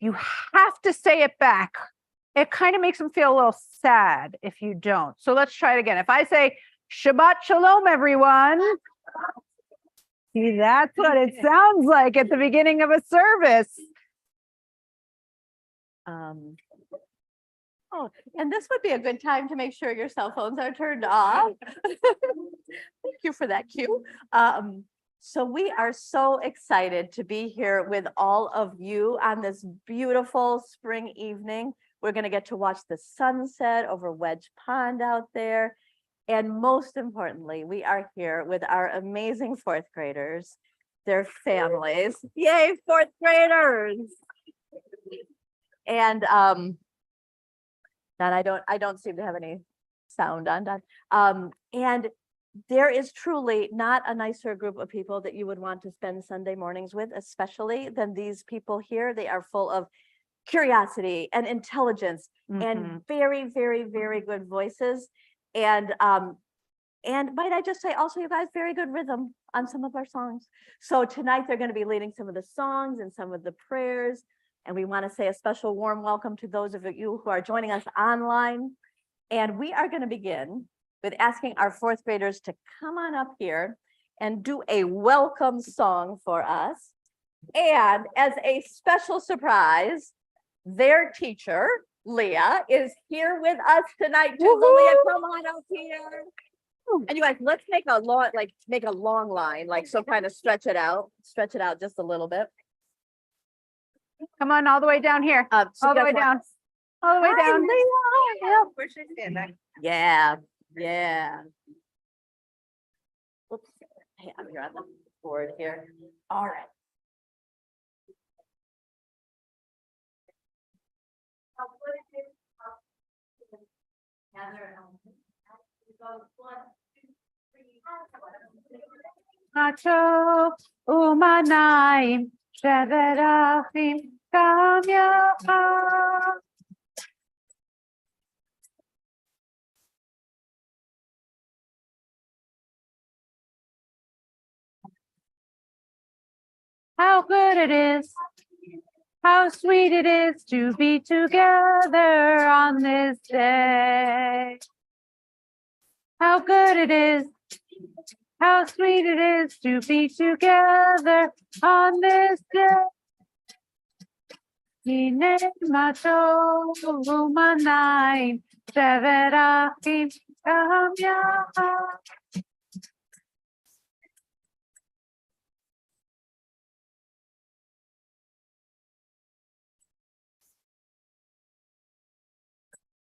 You have to say it back. It kind of makes them feel a little sad if you don't. So let's try it again. If I say, Shabbat Shalom, everyone. See, that's what it sounds like at the beginning of a service. Oh, and this would be a good time to make sure your cell phones are turned off. Thank you for that cue. So we are so excited to be here with all of you on this beautiful spring evening. We're going to get to watch the sunset over Wedge Pond out there. And most importantly, we are here with our amazing fourth graders, their families. Yay, fourth graders. And that I don't seem to have any sound on. And there is truly not a nicer group of people that you would want to spend Sunday mornings with, especially than these people here. They are full of curiosity and intelligence and very, very, very good voices. And might I just say also, you guys, very good rhythm on some of our songs. So tonight they're going to be leading some of the songs and some of the prayers. And we want to say a special warm welcome to those of you who are joining us online. And we are going to begin with asking our fourth graders to come on up here and do a welcome song for us. And as a special surprise, their teacher, Leah, is here with us tonight too. So Leah, come on up here. And you guys, let's make a long line, like so kind of stretch it out just a little bit. Come on, all the way down here. So all the way down. All the way down. Yeah. Where should I stand? Yeah. Oops. Hey, you're on the board here. All right. Macho umanaim sheverachim kam yacha. How good it is, how sweet it is to be together on this day. How good it is, how sweet it is to be together on this day. Hine macho umanayim sheverachim kam yacha.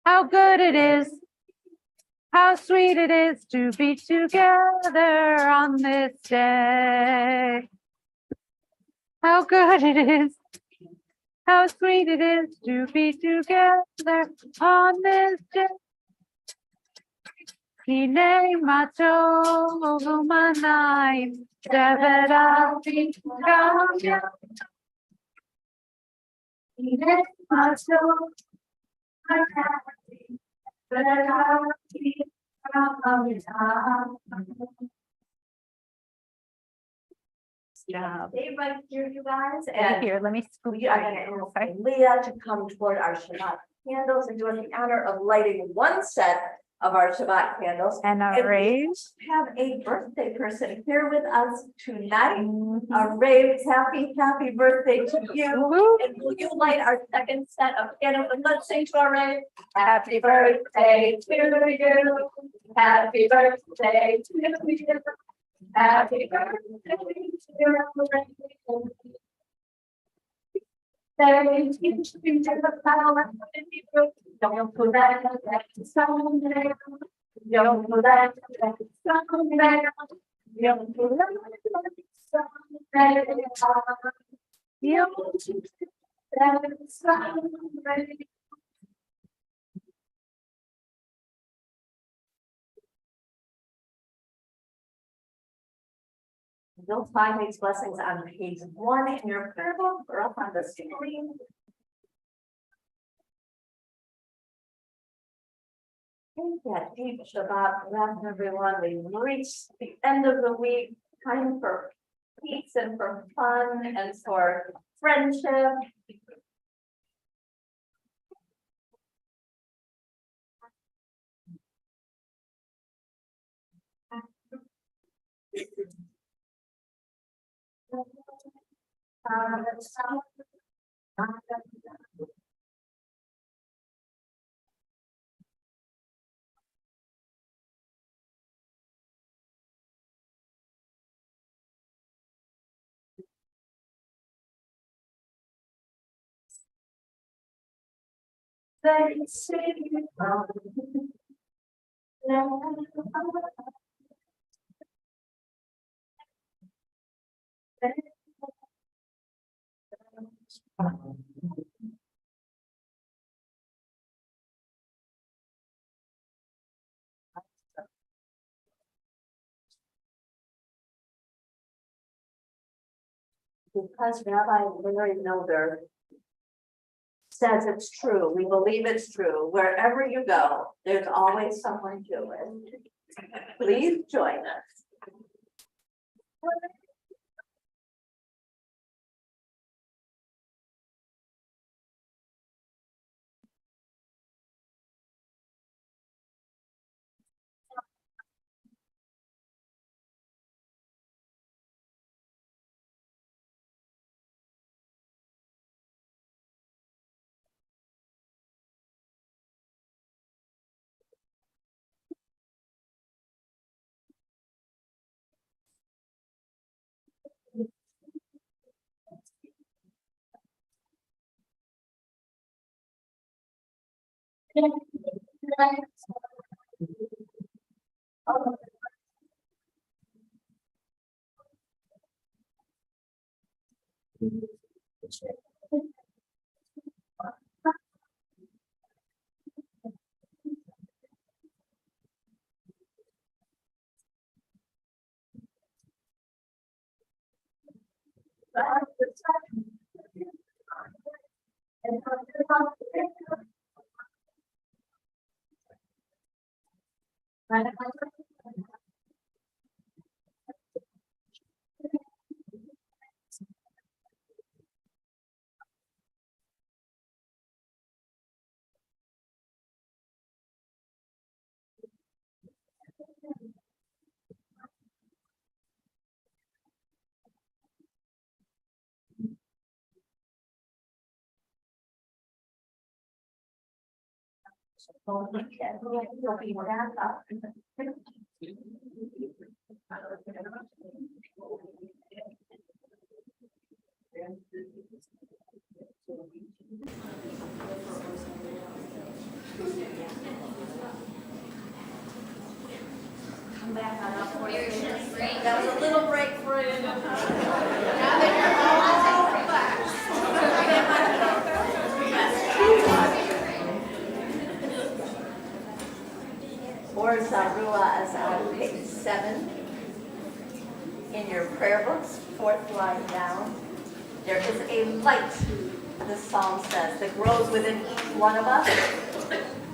How good it is, how sweet it is to be together on this day. How good it is, how sweet it is to be together on this day. Hine macho umanayim sheverachim kam yacha. Hine macho Stay right here, you guys. And here, let me scoop We are going to ask Leah to come toward our Shabbat candles and do us the honor of lighting one set of our Shabbat candles. And we raves. have a birthday person here with us tonight. Our raves, happy birthday to you. And will you light our second set of candles? And let's sing to our rave. Happy birthday to you. Happy birthday to you. Happy birthday to you. Thank you to the power of the don't put that someday. Don't put that someday. Don't put that someday. Don't put that someday. You'll find these blessings on page 1 in your prayer book or up on the screen. Take that deep Shabbat breath, everyone. We reach the end of the week, time for peace and for fun and for friendship. Because Rabbi Larry Milder says it's true, we believe it's true, wherever you go, there's always someone Jewish. Please join us. Come back on up for you. That was a little break for you. Now that you're all relaxed. Or Zarua is on page 7 in your prayer books, 4th line down. There is a light, this psalm says, that grows within each one of us.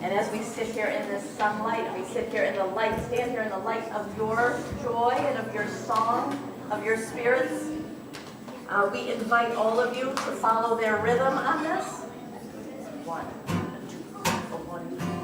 And as we sit here in this sunlight, we sit here in the light, stand here in the light of your joy and of your song, of your spirits. We invite all of you to follow their rhythm on this. 1, 2, 1, 2, 3.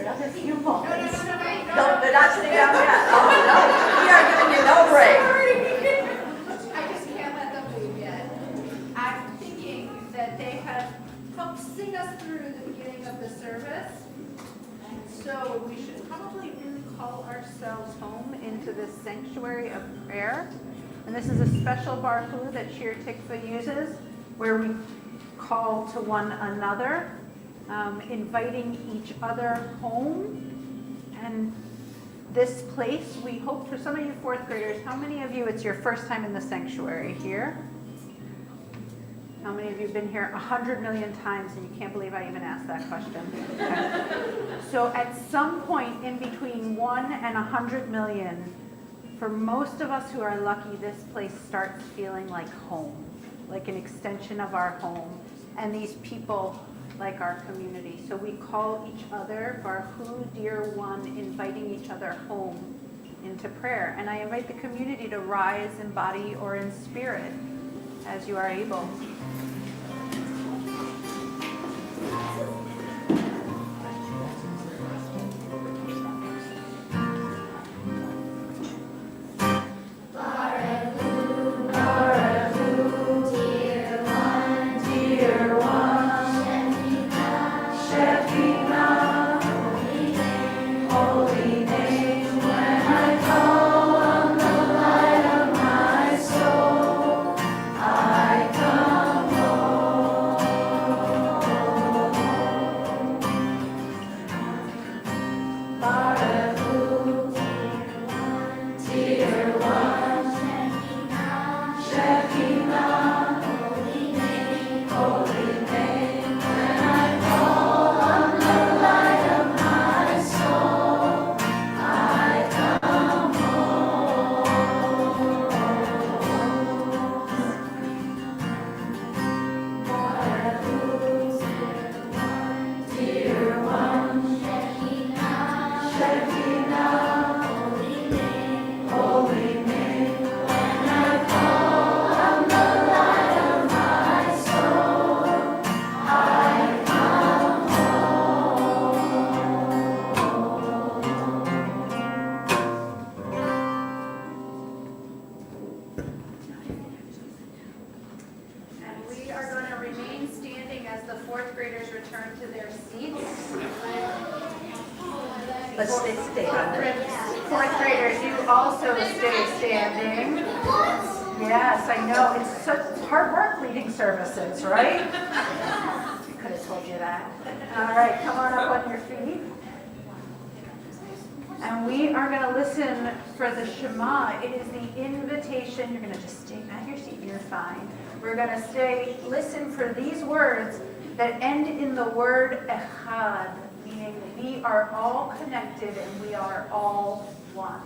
another few moments. No, No, they're not sitting down yet. Oh, no, we are giving you no break. I just can't let them leave yet. I'm thinking that they have helped sing us through the beginning of the service. So we should probably really call ourselves home into this sanctuary of prayer. And this is a special baruch that Shir Tikvah uses, where we call to one another, inviting each other home. And this place, we hope for some of you fourth graders, how many of you, it's your first time in the sanctuary here? How many of you have been here 100 million times and you can't believe I even asked that question? Okay. So at some point in between 1 and 100 million, for most of us who are lucky, this place starts feeling like home, like an extension of our home, and these people like our community. So we call each other, Baruch, dear one, inviting each other home into prayer. And I invite the community to rise in body or in spirit as you are able. Fourth graders, you also stay standing. Yes, I know. It's hard work leading services, right? I could have told you that. All right, come on up on your feet. And we are going to listen for the Shema. It is the invitation. You're going to just stay at your seat. You're fine. We're going to listen for these words that end in the word echad, meaning we are all connected and we are all one.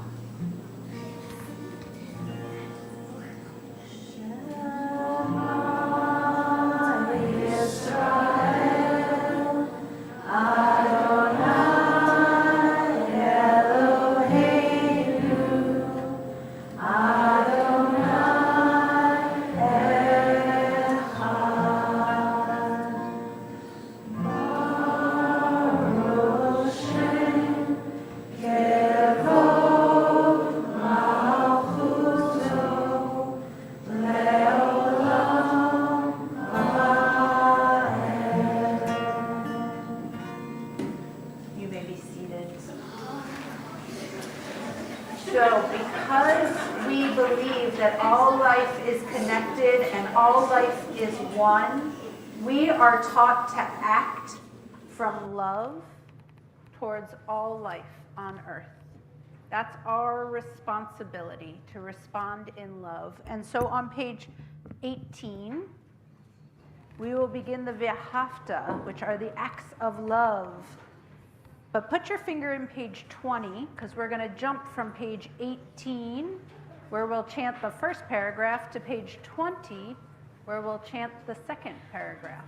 Are taught to act from love towards all life on earth. That's our responsibility, to respond in love. And so on page 18, we will begin the V'ahavta, which are the acts of love. But put your finger in page 20, because we're going to jump from page 18, where we'll chant the first paragraph, to page 20, where we'll chant the second paragraph.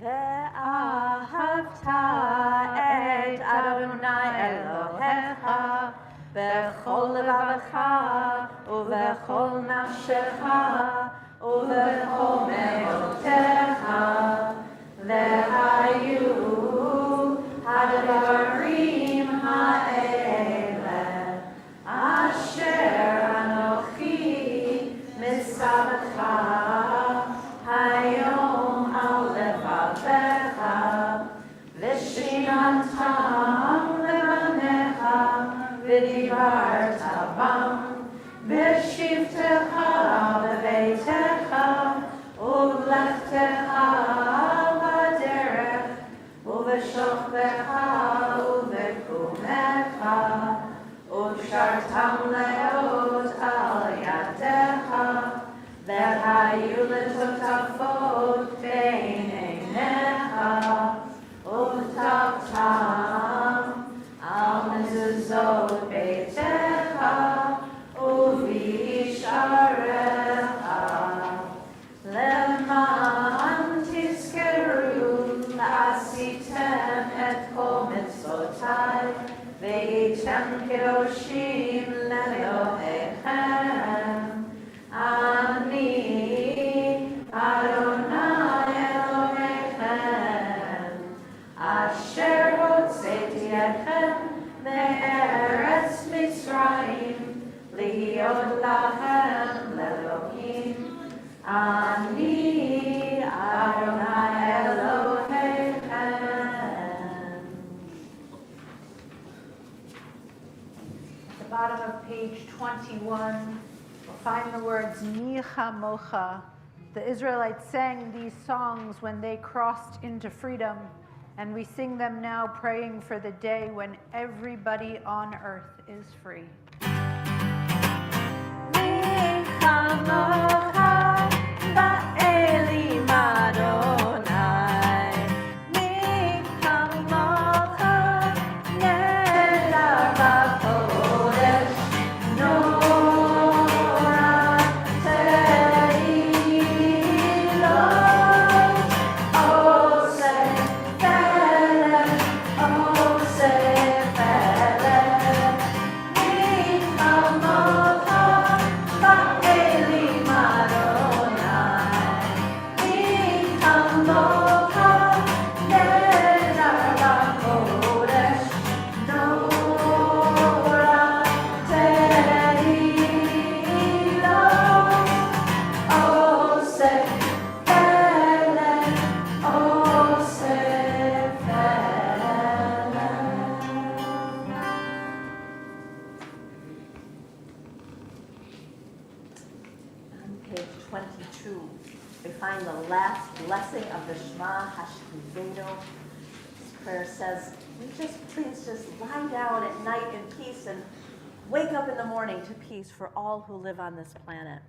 ואהבת את אדוני אלוהיך בכל לבבך ובכל נפשך ובכל מאודך והיו הדברים ונתתם לבניך ודיברת בם בשבתך בביתך ובלכתך בדרך ובשוכבך ובקומך וקשרתם לאות על ידיך והיו לטוטפות בין עיניך וכתבתם על מזוזות ביתך ובישעריך למען תזכרו ועשיתם את כל מצוותיי והייתם קדושים לאלוהיכם אני אדוני אלוהיכם אשר הוצאתי אתכם מארץ מצרים להיות לכם לאלוהים אני אדוני אלוהיכם. At the bottom of page 21, we'll find the words Mi Chamocha. The Israelites sang these songs when they crossed into freedom, and we sing them now praying for the day when everybody on earth is free. Mi Chamocha ba'elim Adonai, Mi Chamocha nedar b'kodesh, Norah te'ilot, Oseh felech, Oseh felech, Mi Chamocha ba'elim Adonai, Mi Chamocha nedar b'kodesh, Norah te'ilot, Oseh felech, Oseh On page 22, we find the last blessing of the Shema Hashkivenu. This prayer says, please just lie down at night in peace and wake up in the morning to peace for all who live on this planet.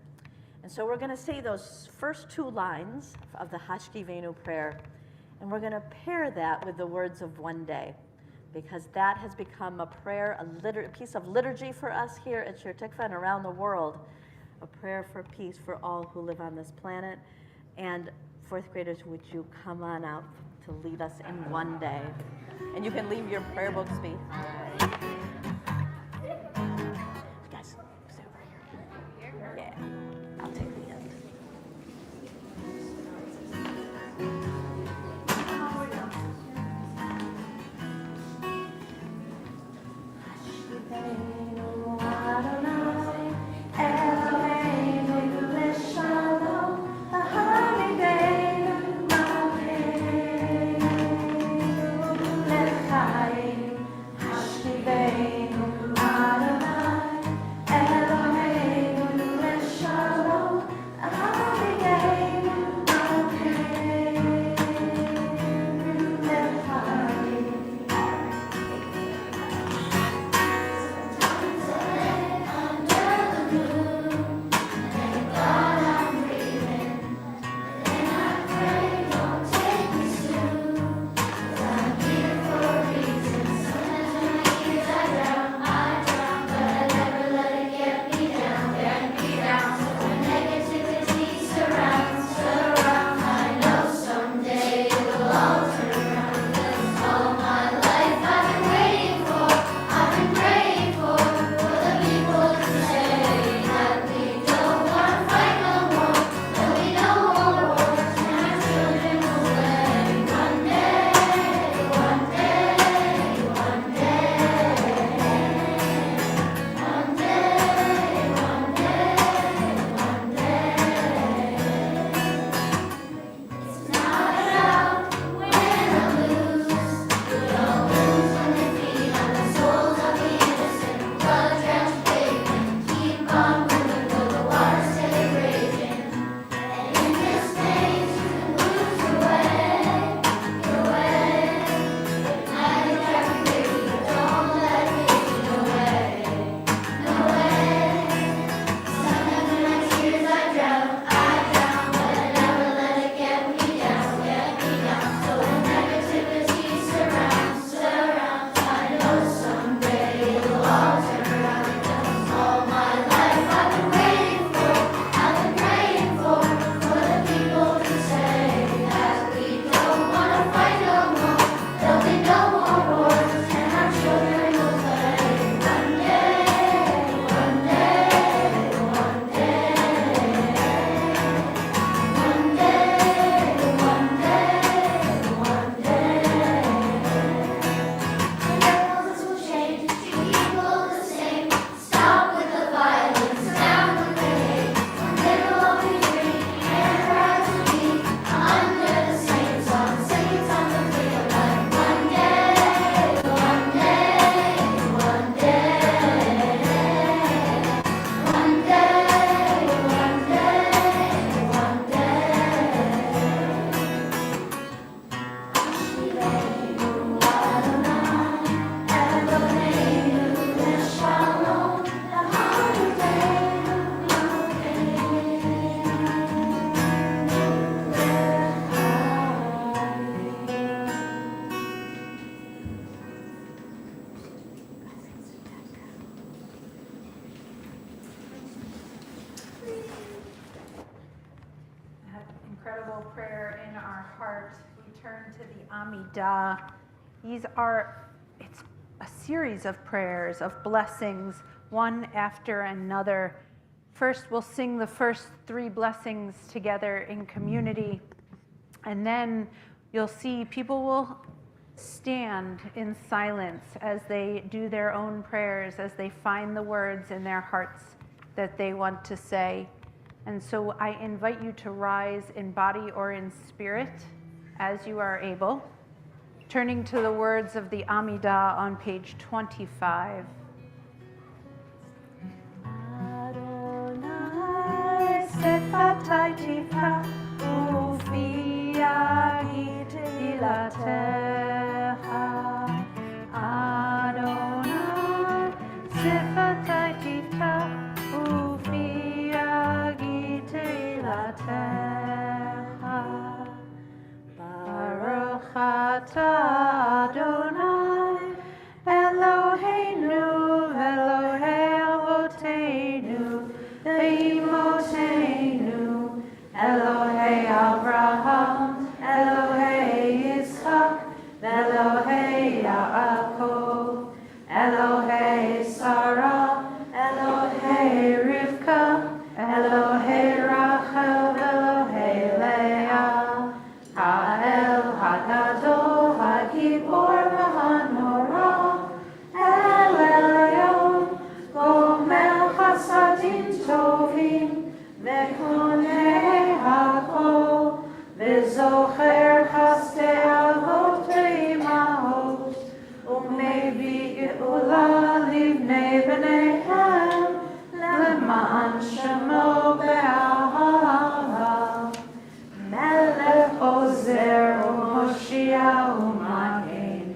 And so we're going to say those first two lines of the Hashkivenu prayer, and we're going to pair that with the words of one day, because that has become a prayer, a piece of liturgy for us here at Shir Tikvah and around the world, a prayer for peace for all who live on this planet. And fourth graders, would you come on out to lead us in one day? And you can leave your prayer books behind. Guys, stay over here. Yeah, I'll take the end. Hashem little prayer in our heart, we turn to the Amidah. It's a series of prayers, of blessings, one after another. First, we'll sing the first 3 blessings together in community, and then you'll see people will stand in silence as they do their own prayers, as they find the words in their hearts that they want to say. And so I invite you to rise in body or in spirit as you are able, turning to the words of the Amidah on page 25. Adonai sefatai tifach ufiagi tehilatecha. Adonai sefatai tifach ufiagi tehilatecha. Baruch atah Adonai Eloheinu Elohei Avoteinu Ve'imoteinu Elohei Avraham Elohei Yitzchak Elohei Yaakov Elohei Sarah Elohei Rivka Elohei Rachel Elohei Leah Ha'el Hagadol Hagibor V'Hanora El Elyon Gomel Chasadim Tovim V'Konei Hakol V'Zocher Chasdei Avot Ve'imahot U'Mevi Geula Livnei B'neihem L'ma'an Shemo Be'ahava Melech Ozer U'Moshiach U'Magen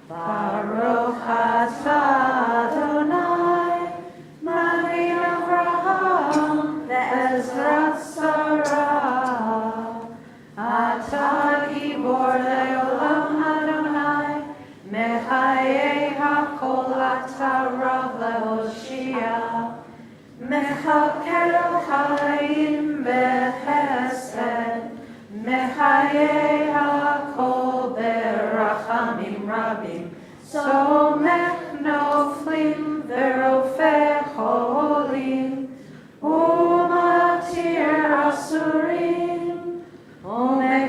Baruch atah Adonai Magen Avraham Ve'ezrat Sarah Atah Gibor Le'olam Adonai Mechayei HaKol Atah Rav Le'Hoshia Mechaker Chaim B'Chesed Mechayei HaKol Berachamim Rabim Somech Noflim Verofeh Cholim Umatir Asurim Umekayem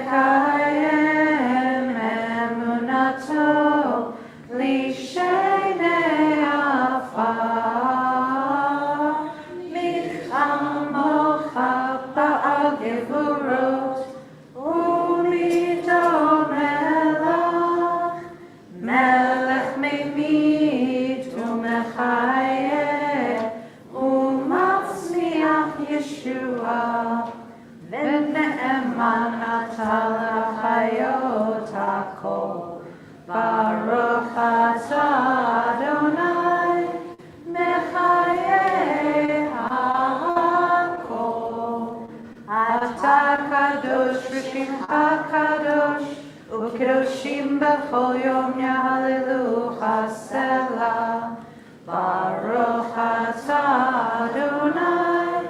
Emunato Lishenei Afar Milchamocha Ba'al Gevurot Umidomelach Melech Memit Umechayeh Umatzmiach Yeshua V'ne'eman atah l'chayot hakol Baruch atah Adonai Mechayeh hakol Atah kadosh v'shimcha kadosh U'kedoshim b'chol yom yahalelucha selah Baruch atah Adonai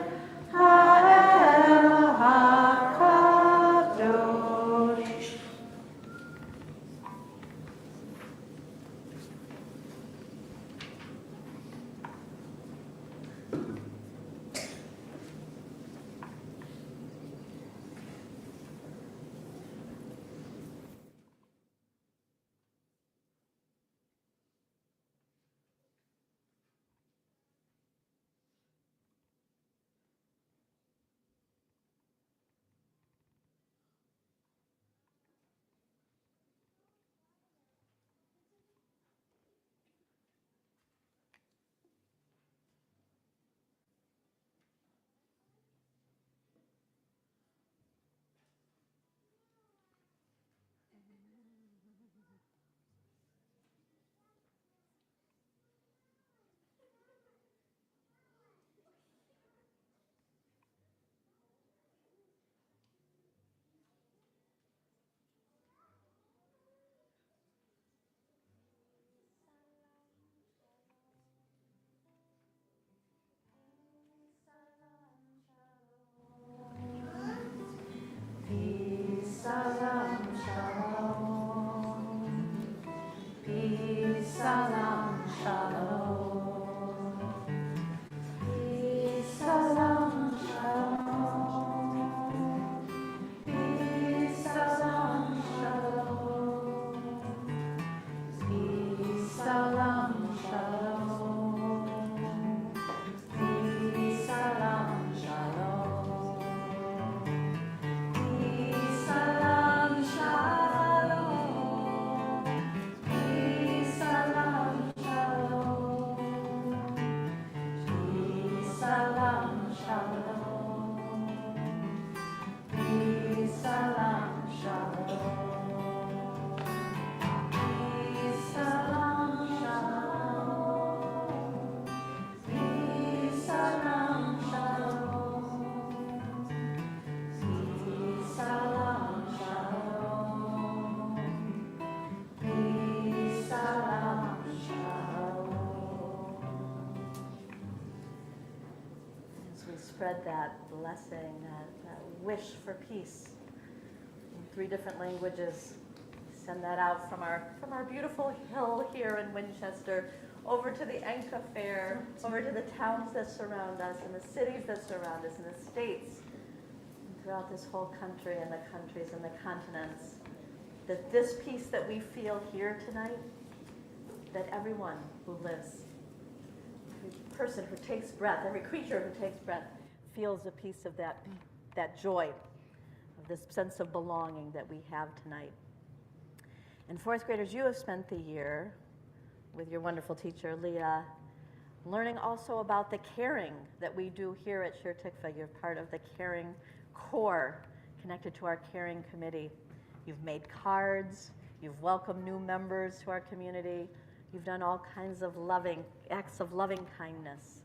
Ha'el HaKadosh. salam shalom. Peace, salam shalom. Peace, salam shalom. Peace, salam shalom. Peace, salam shalom. Peace, salam shalom. Peace, salam shalom. Peace, salam shalom. Peace, salam shalom. Peace, salam shalom. Peace, salam shalom. Peace, salam shalom. Peace, salam shalom. As we spread that blessing, that wish for peace in 3 different languages, send that out from our beautiful hill here in Winchester over to the Enka Fair, over to the towns that surround us and the cities that surround us and the states, and throughout this whole country and the countries and the continents, that this peace that we feel here tonight, that everyone who lives, every person who takes breath, every creature who takes breath, feels a piece of that joy, of this sense of belonging that we have tonight. And 4th graders, you have spent the year with your wonderful teacher, Leah, learning also about the caring that we do here at Shir Tikvah. You're part of the caring core, connected to our caring committee. You've made cards, you've welcomed new members to our community, you've done all kinds of acts of loving kindness.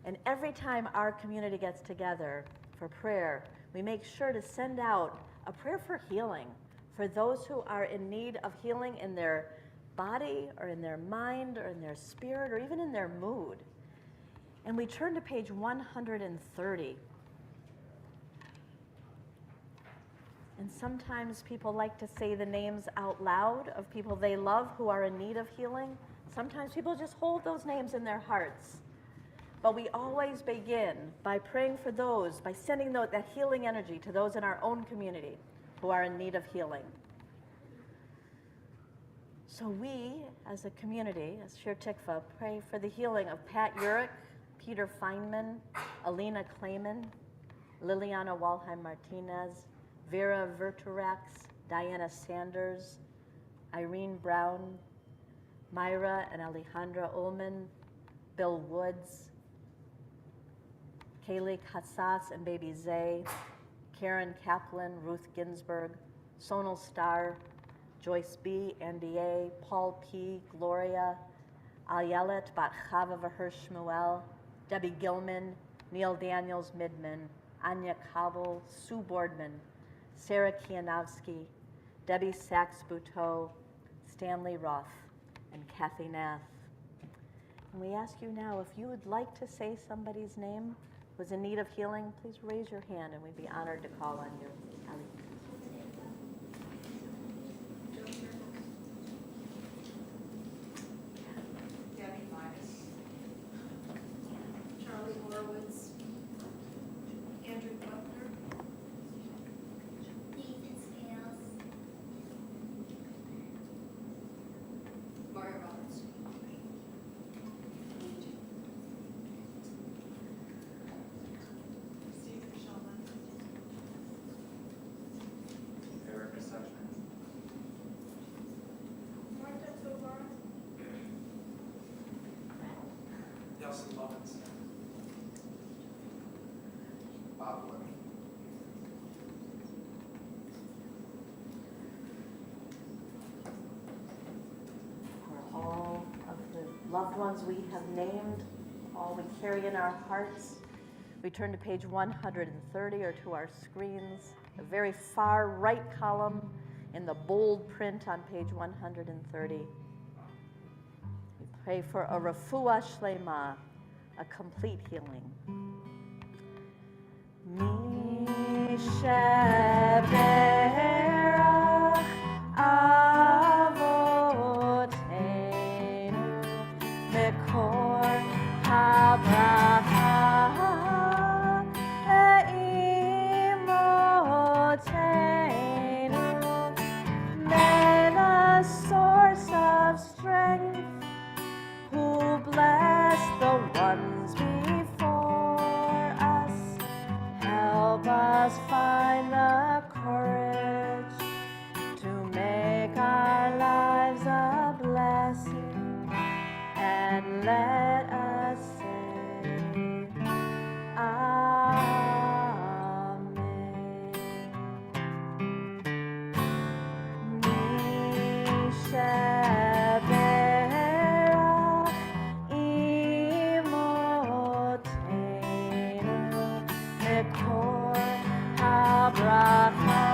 And every time our community gets together for prayer, we make sure to send out a prayer for healing for those who are in need of healing in their body or in their mind or in their spirit or even in their mood. And we turn to page 130. And sometimes people like to say the names out loud of people they love who are in need of healing. Sometimes people just hold those names in their hearts. But we always begin by praying for those, by sending that healing energy to those in our own community who are in need of healing. So we, as a community, as Shir Tikvah, pray for the healing of Pat Urich, Peter Feynman, Alina Clayman, Liliana Walheim-Martinez, Vera Verturax, Diana Sanders, Irene Brown, Myra and Alejandra Ullman, Bill Woods, Kaylee Katsas and baby Zay, Karen Kaplan, Ruth Ginsburg, Sonal Starr, Joyce B., Andy A., Paul P., Gloria, Ayelet Bat Chava Vaher Shmuel, Debbie Gilman, Neil Daniels Midman, Anya Kabel, Sue Boardman, Sarah Kianowski, Debbie Sachs-Buteau, Stanley Roth, and Kathy Nath. And we ask you now, if you would like to say somebody's name who's in need of healing, please raise your hand and we'd be honored to call on you. Ali. Debbie Midas. Charlie Horowitz. Andrew Buckner. Nathan Scales. Mario Roberts. Steve Shulman. Erica Suchman. Martha Tovar. Nelson Lovins. Bob Levy. For all of the loved ones we have named, all we carry in our hearts, we turn to page 130 or to our screens, the very far right column in the bold print on page 130. We pray for a refuah shlema, a complete healing. Misheberach avotenu Mikor habracha le'imotenu. May the source of strength who bless the ones before us help us find the courage to make our lives a blessing, and let us say Amen. Misheberach imotenu mikor habracha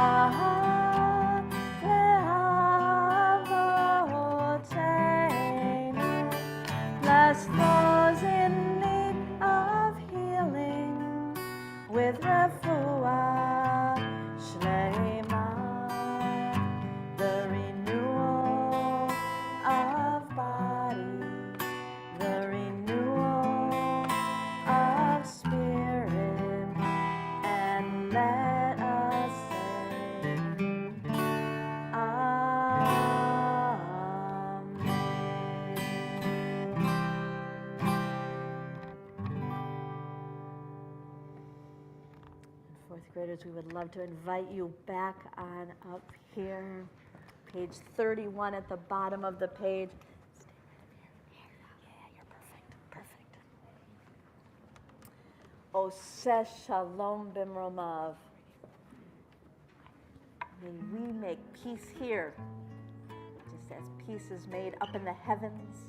le'avotenu. Bless those in need of healing with refuah shlema, the renewal of body, the renewal of spirit, and let us say Fourth graders, we would love to invite you back on up here. Page 31 at the bottom of the page. Yeah, you're perfect, perfect. Oseh shalom bimromav. May we make peace here, just as peace is made up in the heavens.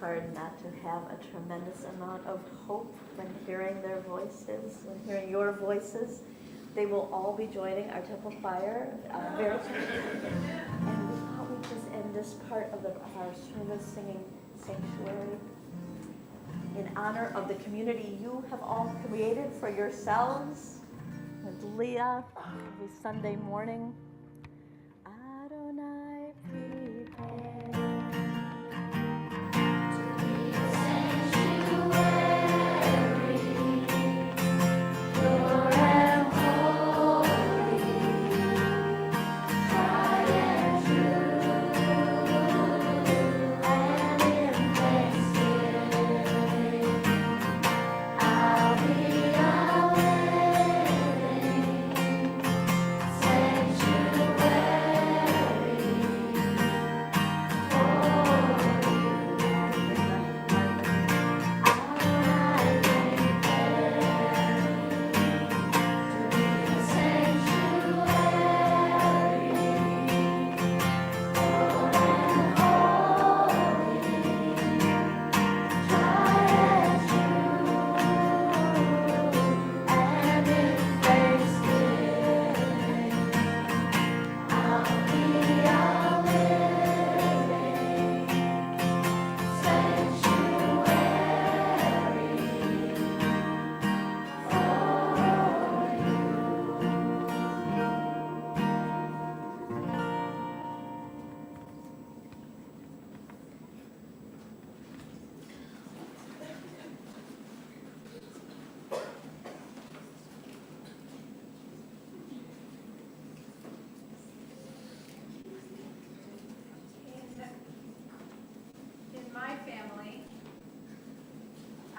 Hard not to have a tremendous amount of hope when hearing their voices, when hearing your voices. They will all be joining our temple choir very soon. And we thought we'd just end this part of our service singing Sanctuary in honor of the community you have all created for yourselves with Leah every Sunday morning. Adonai prepare.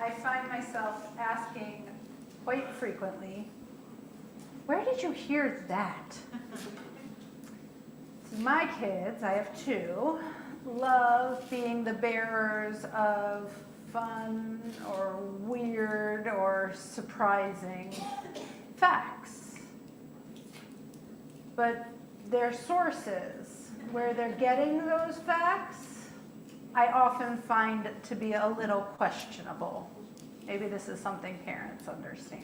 I find myself asking quite frequently, where did you hear that? See, my kids, I have two, love being the bearers of fun or weird or surprising facts. But their sources, where they're getting those facts, I often find it to be a little questionable. Maybe this is something parents understand.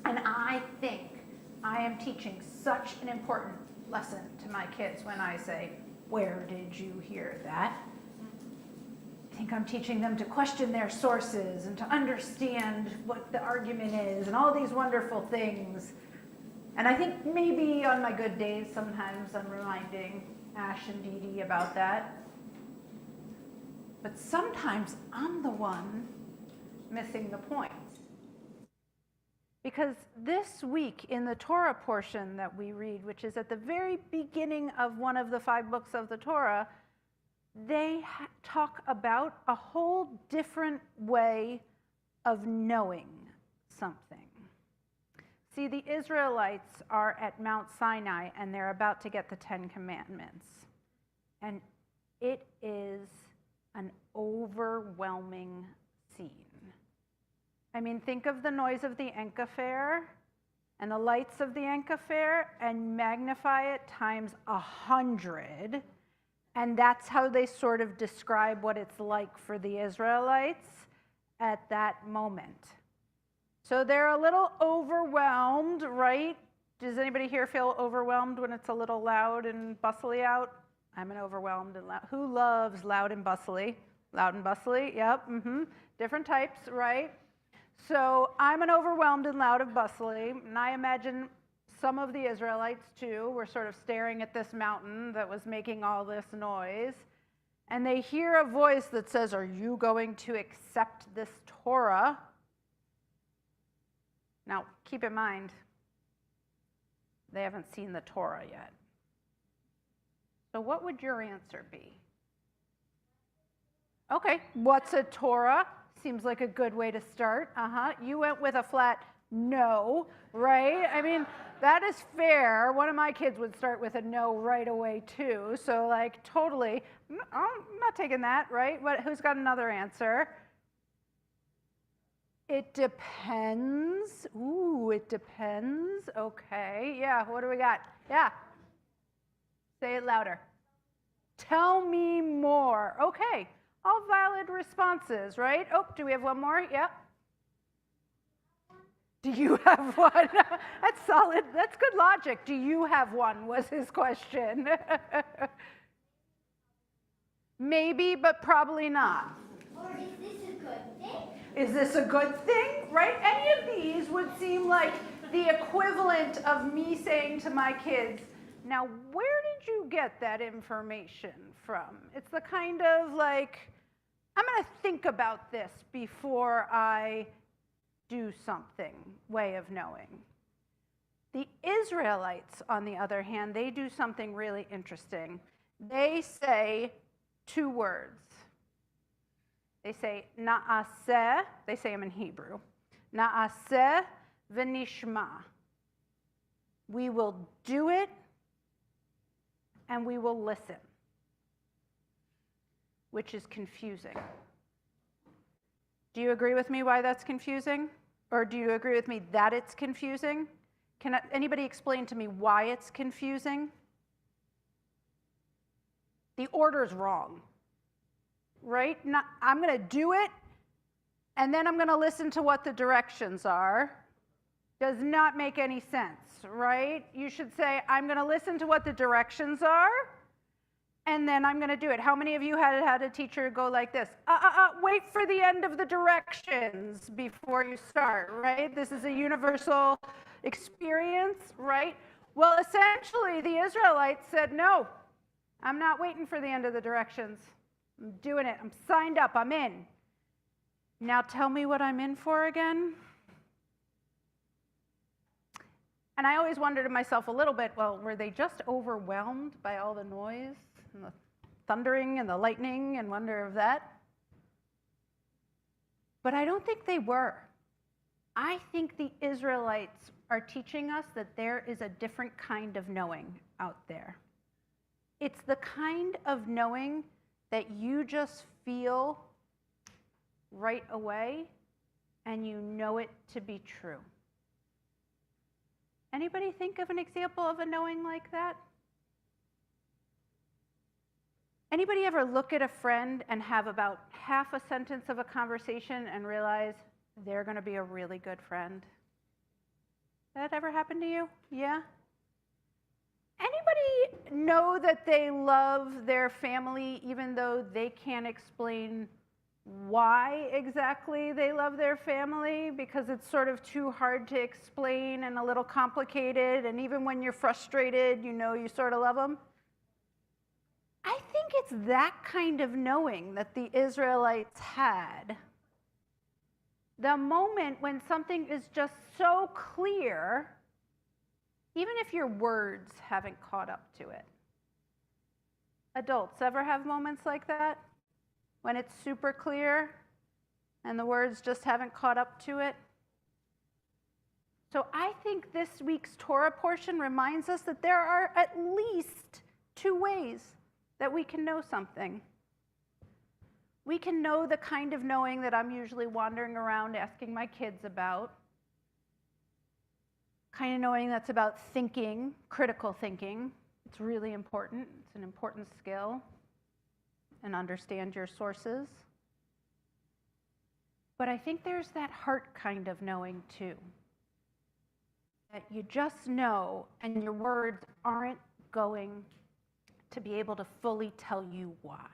And I think I am teaching such an important lesson to my kids when I say, where did you hear that? I think I'm teaching them to question their sources and to understand what the argument is and all these wonderful things. And I think maybe on my good days, sometimes I'm reminding Ash and Dee Dee about that. But sometimes I'm the one missing the point. Because this week in the Torah portion that we read, which is at the very beginning of one of the 5 books of the Torah, they talk about a whole different way of knowing something. See, the Israelites are at Mount Sinai and they're about to get the 10 Commandments. And it is an overwhelming scene. I mean, think of the noise of the Enka Fair and the lights of the Enka Fair and magnify it times 100. And that's how they sort of describe what it's like for the Israelites at that moment. So they're a little overwhelmed, right? Does anybody here feel overwhelmed when it's a little loud and bustly out? I'm an overwhelmed and loud. Who loves loud and bustly? Loud and bustly, yep, different types, right? So I'm an overwhelmed and loud and bustly, and I imagine some of the Israelites too were sort of staring at this mountain that was making all this noise, and they hear a voice that says, are you going to accept this Torah? Now, keep in mind, they haven't seen the Torah yet. So what would your answer be? Okay, what's a Torah? Seems like a good way to start. You went with a flat no, right? I mean, that is fair. One of my kids would start with a no right away too. So like totally, I'm not taking that, right? Who's got another answer? It depends. Ooh, it depends. Okay, yeah, what do we got? Yeah. Say it louder. Tell me more. Okay, all valid responses, right? Oh, do we have one more? Yep. Do you have one? That's solid. That's good logic. Do you have one, was his question. Maybe, but probably not. Or is this a good thing? Is this a good thing, right? Any of these would seem like the equivalent of me saying to my kids, now, where did you get that information from? It's the kind of like, I'm going to think about this before I do something way of knowing. The Israelites, on the other hand, they do something really interesting. They say 2 words. They say na'aseh, they say them in Hebrew, na'aseh v'nishma. We will do it and we will listen, which is confusing. Do you agree with me why that's confusing? Or do you agree with me that it's confusing? Can anybody explain to me why it's confusing? The order's wrong, right? I'm going to do it, and then I'm going to listen to what the directions are. Does not make any sense, right? You should say, I'm going to listen to what the directions are, and then I'm going to do it. How many of you had a teacher go like this? Wait for the end of the directions before you start, right? This is a universal experience, right? Well, essentially, the Israelites said, no, I'm not waiting for the end of the directions. I'm doing it. I'm signed up. I'm in. Now tell me what I'm in for again. And I always wondered to myself a little bit, well, were they just overwhelmed by all the noise and the thundering and the lightning and wonder of that? But I don't think they were. I think the Israelites are teaching us that there is a different kind of knowing out there. It's the kind of knowing that you just feel right away and you know it to be true. Anybody think of an example of a knowing like that? Anybody ever look at a friend and have about half a sentence of a conversation and realize they're going to be a really good friend? That ever happened to you? Yeah? Anybody know that they love their family even though they can't explain why exactly they love their family, because it's sort of too hard to explain and a little complicated, and even when you're frustrated, you know you sort of love them? I think it's that kind of knowing that the Israelites had. The moment when something is just so clear, even if your words haven't caught up to it. Adults ever have moments like that? When it's super clear and the words just haven't caught up to it? So I think this week's Torah portion reminds us that there are at least two ways that we can know something. We can know the kind of knowing that I'm usually wandering around asking my kids about. Kind of knowing that's about thinking, critical thinking. It's really important. It's an important skill. And understand your sources. But I think there's that heart kind of knowing too. That you just know and your words aren't going to be able to fully tell you why.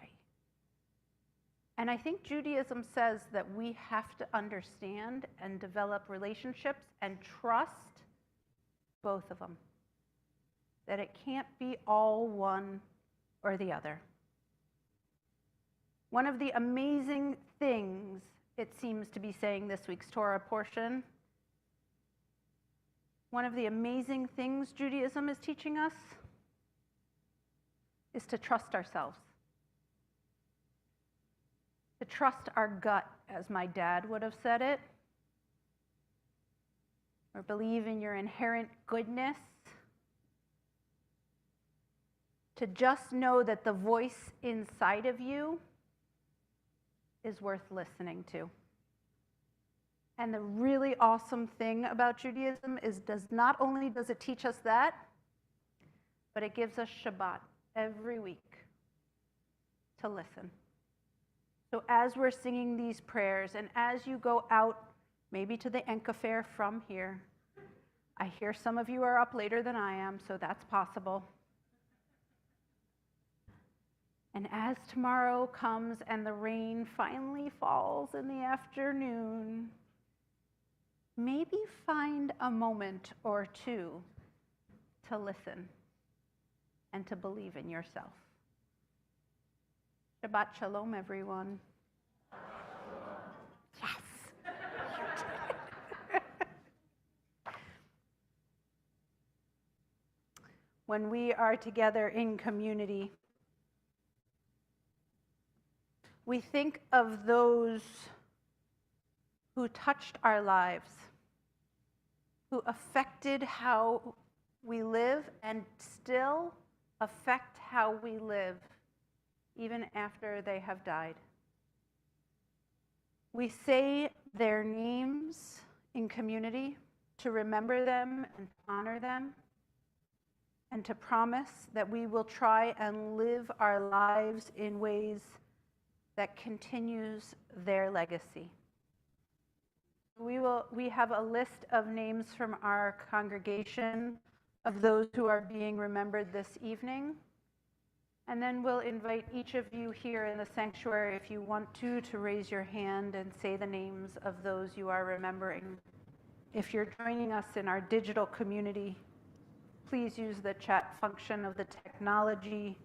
And I think Judaism says that we have to understand and develop relationships and trust both of them. That it can't be all one or the other. One of the amazing things it seems to be saying this week's Torah portion, one of the amazing things Judaism is teaching us is to trust ourselves. To trust our gut, as my dad would have said it, or believe in your inherent goodness. To just know that the voice inside of you is worth listening to. And the really awesome thing about Judaism is not only does it teach us that, but it gives us Shabbat every week to listen. So as we're singing these prayers, and as you go out, maybe to the Enka Fair from here, I hear some of you are up later than I am, so that's possible. And as tomorrow comes and the rain finally falls in the afternoon, maybe find a moment or two to listen and to believe in yourself. Shabbat Shalom, everyone. Yes. When we are together in community, we think of those who touched our lives, who affected how we live and still affect how we live, even after they have died. We say their names in community to remember them and honor them, and to promise that we will try and live our lives in ways that continues their legacy. We have a list of names from our congregation of those who are being remembered this evening. And then we'll invite each of you here in the sanctuary, if you want to raise your hand and say the names of those you are remembering. If you're joining us in our digital community, please use the chat function of the technology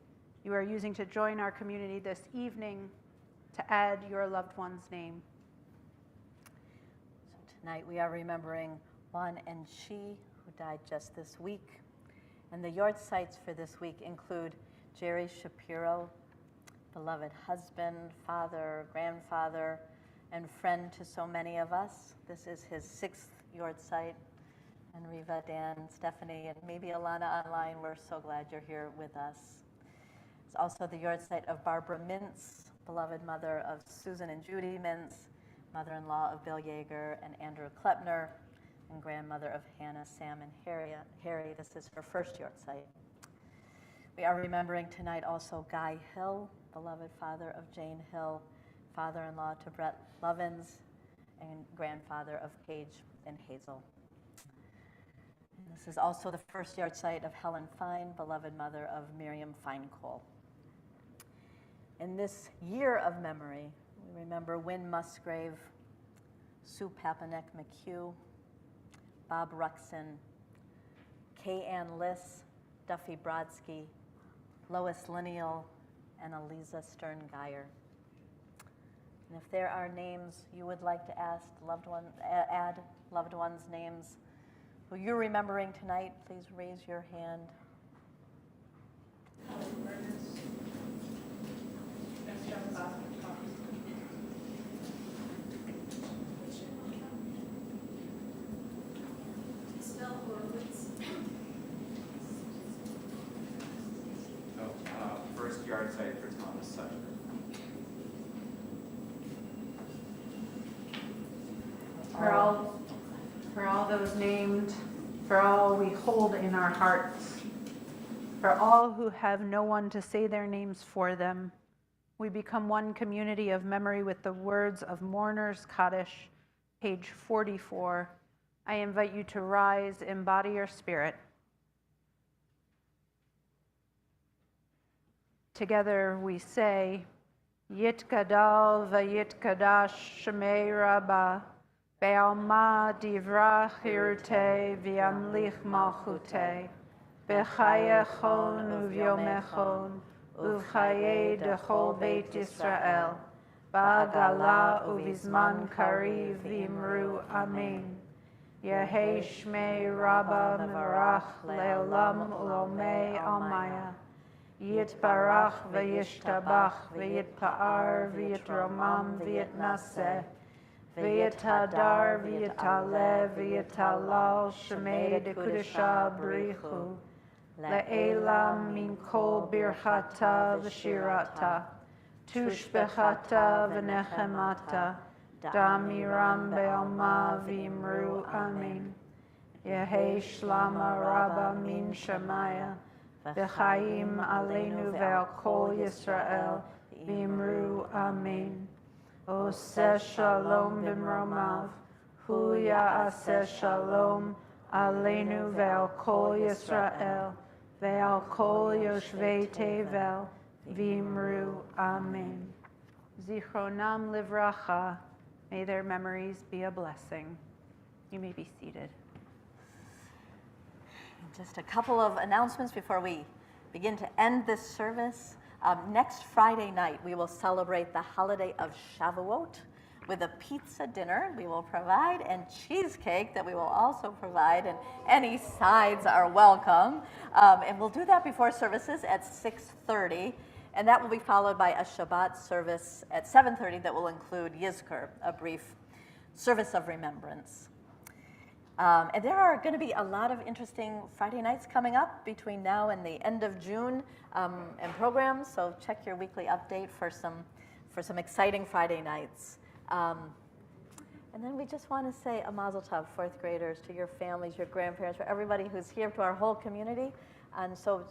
you are using to join our community this evening to add your loved one's name. So tonight we are remembering Juan and She, who died just this week. And the yard sites for this week include Jerry Shapiro, beloved husband, father, grandfather, and friend to so many of us. This is his 6th yahrzeit. And Riva, Dan, Stephanie, and maybe Alana online, we're so glad you're here with us. It's also the yahrzeit of Barbara Mintz, beloved mother of Susan and Judy Mintz, mother-in-law of Bill Yeager and Andrew Klepner, and grandmother of Hannah, Sam, and Harry. This is her 1st yahrzeit. We are remembering tonight also Guy Hill, beloved father of Jane Hill, father-in-law to Brett Lovins, and grandfather of Paige and Hazel. And this is also the 1st yahrzeit of Helen Fine, beloved mother of Miriam Feinkohl. In this year of memory, we remember Wynne Musgrave, Sue Papanek McHugh, Bob Ruxin, Kay Ann Liss, Duffy Brodsky, Lois Lineal, and Eliza Stern-Geyer. And if there are names you would like to add loved ones' names who you're remembering tonight, please raise your hand. First yahrzeit for Thomas Sutter. For all those named, for all we hold in our hearts, for all who have no one to say their names for them, we become one community of memory with the words of Mourner's Kaddish, page 44. I invite you to rise, embody your spirit. Together we say, Yitgadal v'yitkadash shemei Rabbah, Be'alma divrach hirte v'yamlich malchute, B'chayechon uvyomechon, uvchaye dechol Beit Yisrael, Ba'gala uvizman kariv v'imru amen. Yehei shmei Rabbah mevarach le'olam ulomei almaya. Yitbarach v'yishtabach v'yitpa'ar v'yitromam v'yitnaseh v'yithadar v'yitaleh v'yitalal shemei dekudesha b'richu le'elam min kol birchata v'shirata tushbechata v'nechemata damiram be'alma v'imru amen. Yehei shlama Rabbah min Shemaya V'chaim aleinu ve'al kol Yisrael v'imru amen. Oseh shalom b'mromav, hu ya'aseh shalom aleinu ve'al kol Yisrael ve'al kol yoshvei tevel v'imru amen. Zichronam livracha, may their memories be a blessing. You may be seated. Just a couple of announcements before we begin to end this service. Next Friday night, we will celebrate the holiday of Shavuot with a pizza dinner we will provide and cheesecake that we will also provide, and any sides are welcome. And we'll do that before services at 6:30, and that will be followed by a Shabbat service at 7:30 that will include Yizkor, a brief service of remembrance. And there are going to be a lot of interesting Friday nights coming up between now and the end of June and programs, so check your weekly update for some exciting Friday nights. And then we just want to say a mazel tov, 4th graders, to your families, your grandparents, for everybody who's here, to our whole community, and so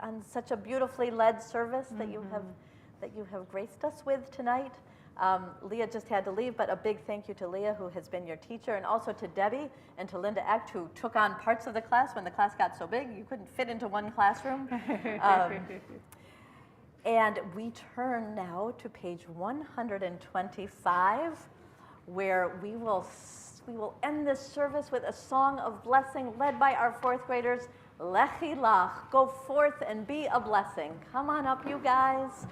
on such a beautifully led service that you have graced us with tonight. Leah just had to leave, but a big thank you to Leah, who has been your teacher, and also to Debbie and to Linda Echt, who took on parts of the class when the class got so big you couldn't fit into one classroom. And we turn now to page 125, where we will end this service with a song of blessing led by our 4th graders. Lechi lach, go forth and be a blessing. Come on up, you guys.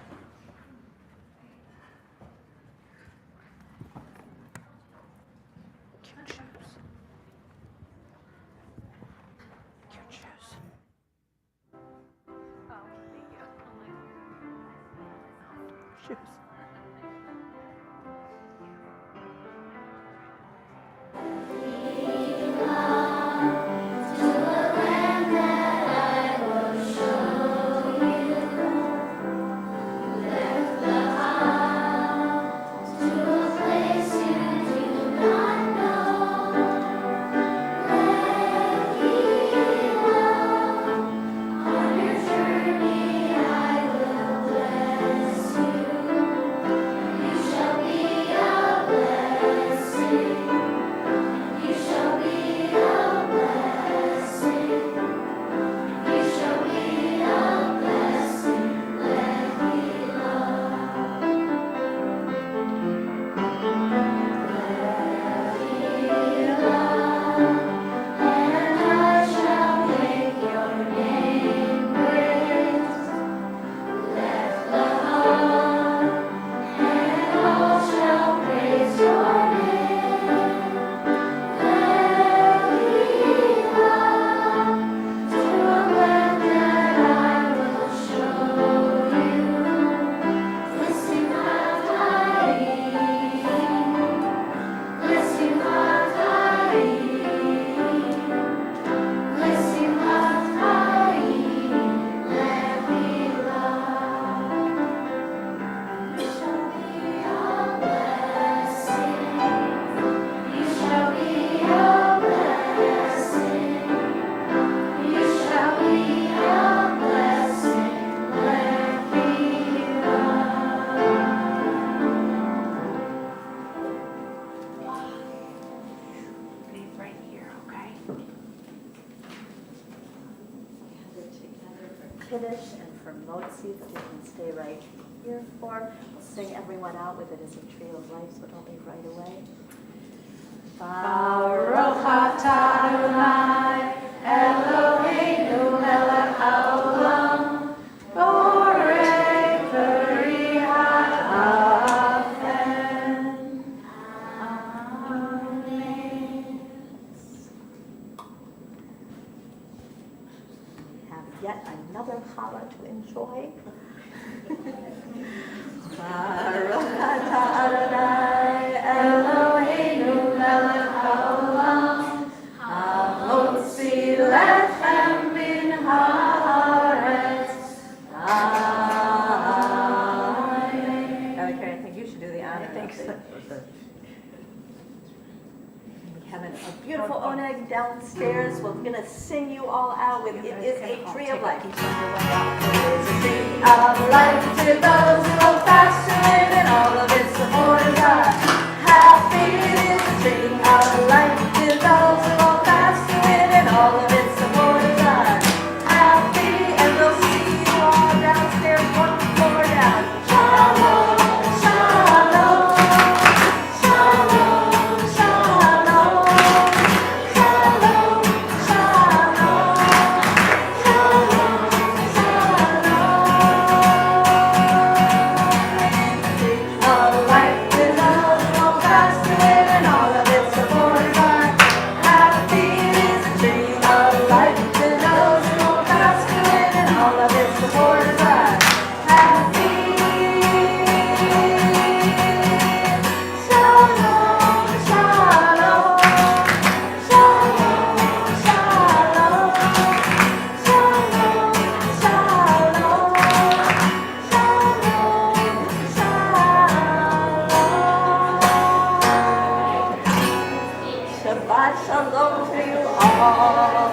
Kiddush and for Motzi that we can stay right here for. We'll sing everyone out with it as a tree of life, so don't leave right away. Baruch atah Adonai Eloheinu melech haolam borei b'riat hafen. Amen. Have yet another challah to enjoy. Baruch atah Adonai Eloheinu melech haolam hamotzi lechem min haaretz. Amen. Rabbi Cari, I think you should do the honor. I think so. We have a beautiful oneg downstairs. We're going to sing you all out with It Is a Tree of Life. Each one your way out. It is a tree Of life to those who hold fast to it, and all of its supporters are happy. It is a tree of life to those who hold fast to it, and all of its supporters are happy. And we'll see you all downstairs one floor down. Shalom, shalom, shalom, shalom, shalom, shalom, shalom. Life to those who hold fast to it, and all of its supporters are happy. It is a tree of life to those who hold fast to it, and all of its supporters are happy. Shalom, shalom, shalom, shalom, shalom, shalom, shalom. Shabbat shalom to you all.